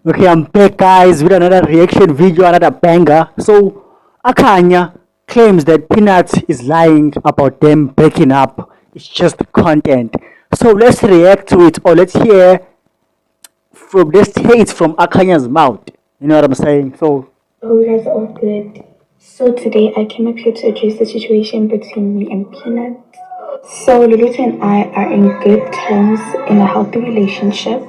Okay, I'm back, guys, with another reaction video, another banger. So, Akanya claims that Peanut is lying about them breaking up. It's just content. So, let's react to it, or let's hear from this hate from Akanya's mouth. You know what I'm saying? So, Oh, you guys are all good. So today I came up here to address the situation between me and Peanut. So Lulutu and I are in good terms in a healthy relationship.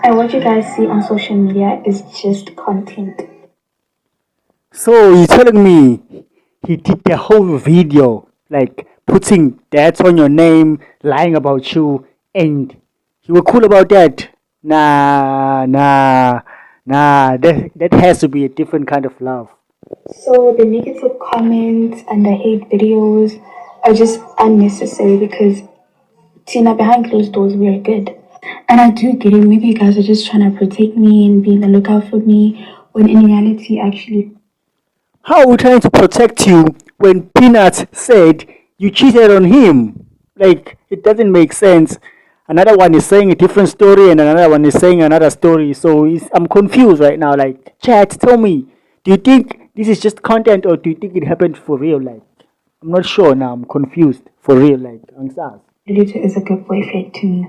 And what you guys see on social media is just content. so you're telling me he did the whole video, like putting that on your name, lying about you, and you were cool about that? Nah, nah, nah. That has to be a different kind of love. So the negative comments and the hate videos are just unnecessary because Tina, behind closed doors, we are good. And I do get it. Maybe you guys are just trying to protect me and be on the lookout for me, when in reality, actually, How are we trying to protect you when Peanut said you cheated on him? Like, it doesn't make sense. Another one is saying a different story, and another one is saying another story. So I'm confused right now. Like, chat, tell me, do you think this is just content, or do you think it happened for real? Like, I'm not sure now. I'm confused for real. Like, answers. Luther is a good boyfriend to me.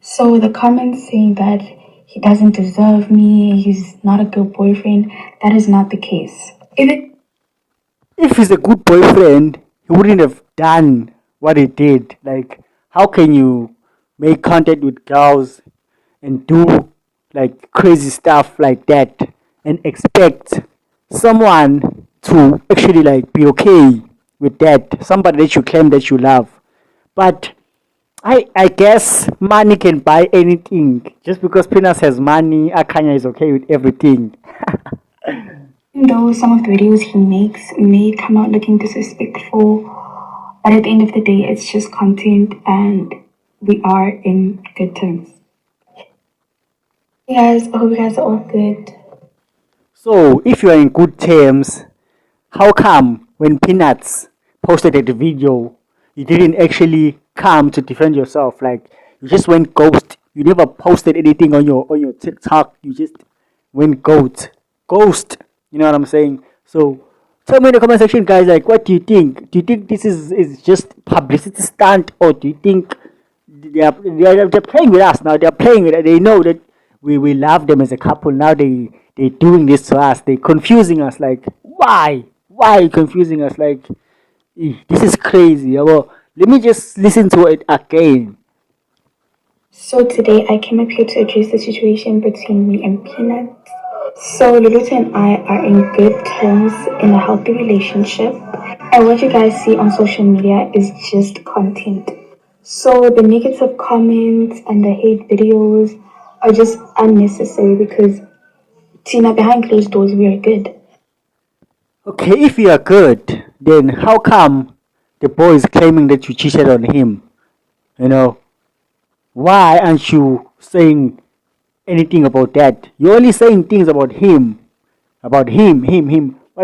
So the comments saying that he doesn't deserve me, he's not a good boyfriend, that is not the case. If he's a good boyfriend, he wouldn't have done what he did. Like, how can you make content with girls and do like crazy stuff like that and expect someone to actually like be okay with that? Somebody that you claim that you love. But I guess money can buy anything. Just because Pinas has money, Akanya is okay with everything. Even though some of the videos he makes may come out looking disrespectful, but at the end of the day, it's just content and we are in good terms. Hey guys, I hope you guys are all good. So if you are in good terms, how come when Peanuts posted that video, you didn't actually come to defend yourself? Like, you just went ghost. You never posted anything on your TikTok. You just went ghost. You know what I'm saying? So tell me in the comment section, guys. Like, what do you think? Do you think this is just publicity stunt, or do you think they're playing with us now? They're playing with it. They know that we love them as a couple. Now they doing this to us. They confusing us. Like, why? Why are you confusing us? Like, this is crazy. Well, let me just listen to it again. So today I came up here to address the situation between me and Peanut. So Luluta and I are in good terms in a healthy relationship. And what you guys see on social media is just content. So the negative comments and the hate videos are just unnecessary because Tina, behind closed doors, we are good. Okay, if you are good, then how come the boy is claiming that you cheated on him? You know, why aren't you saying anything about that? You're only saying things about him. What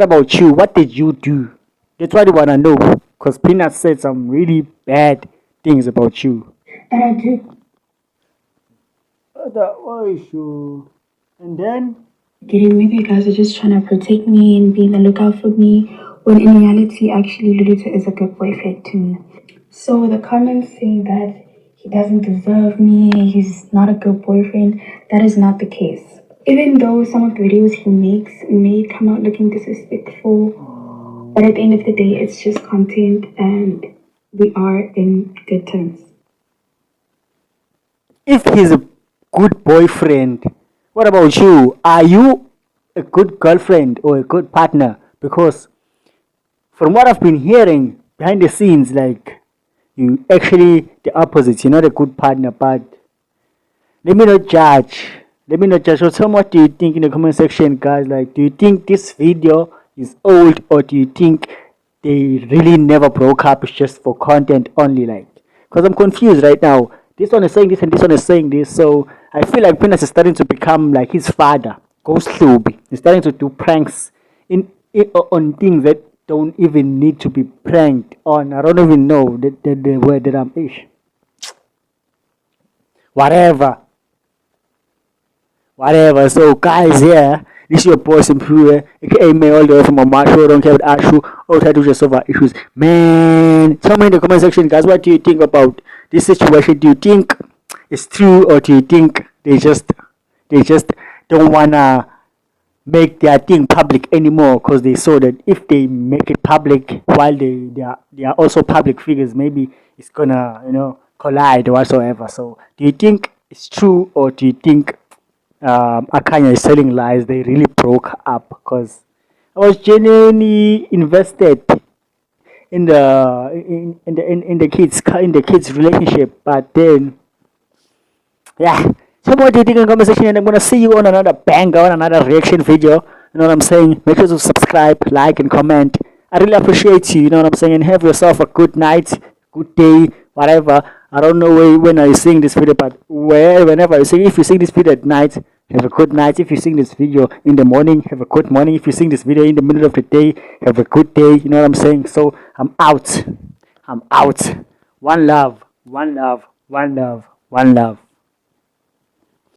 about you? What did you do? That's what I wanna know. Cause Peanut said some really bad things about you. And I do The issue. And then get it. Maybe you guys are just trying to protect me and be on the lookout for me, when in reality, actually, Luluta is a good boyfriend to me. So the comments saying that he doesn't deserve me, he's not a good boyfriend, that is not the case. Even though some of the videos he makes may come out looking disrespectful, but at the end of the day, it's just content and we are in good terms. if he's a good boyfriend, what about you? Are you a good girlfriend or a good partner? Because from what I've been hearing behind the scenes, like you actually the opposite. You're not a good partner, but let me not judge. Let me not judge. So tell me what do you think in the comment section, guys. Like, do you think this video is old, or do you think they really never broke up? It's just for content only. Like, because I'm confused right now. This one is saying this and this one is saying this. So I feel like Penis is starting to become like his father, Ghost Lube. He's starting to do pranks on things that don't even need to be pranked on. I don't even know the word that I'm ish. Whatever. whatever. So guys, yeah, this is your boy Simpure, aka May, all the way from Omasho. Don't care about Ashu, all try to just solve our issues. Man, tell me in the comment section, guys, what do you think about this situation? Do you think it's true, or do you think they just don't wanna make their thing public anymore because they saw that if they make it public while they are also public figures, maybe it's gonna collide or whatsoever. So do you think it's true, or do you think Akanya is telling lies? They really broke up, because I was genuinely invested in the kids relationship, but then yeah. So what do you think in the comment section? And I'm gonna see you on another banger, on another reaction video. You know what I'm saying? Make sure to subscribe, like, and comment. I really appreciate you. You know what I'm saying? And have yourself a good night, good day, whatever. I don't know when are you seeing this video, but whenever you see, if you see this video at night, have a good night. If you see this video in the morning, have a good morning. If you see this video in the middle of the day, have a good day. You know what I'm saying? So I'm out. I'm out. One love. One love. One love. One love.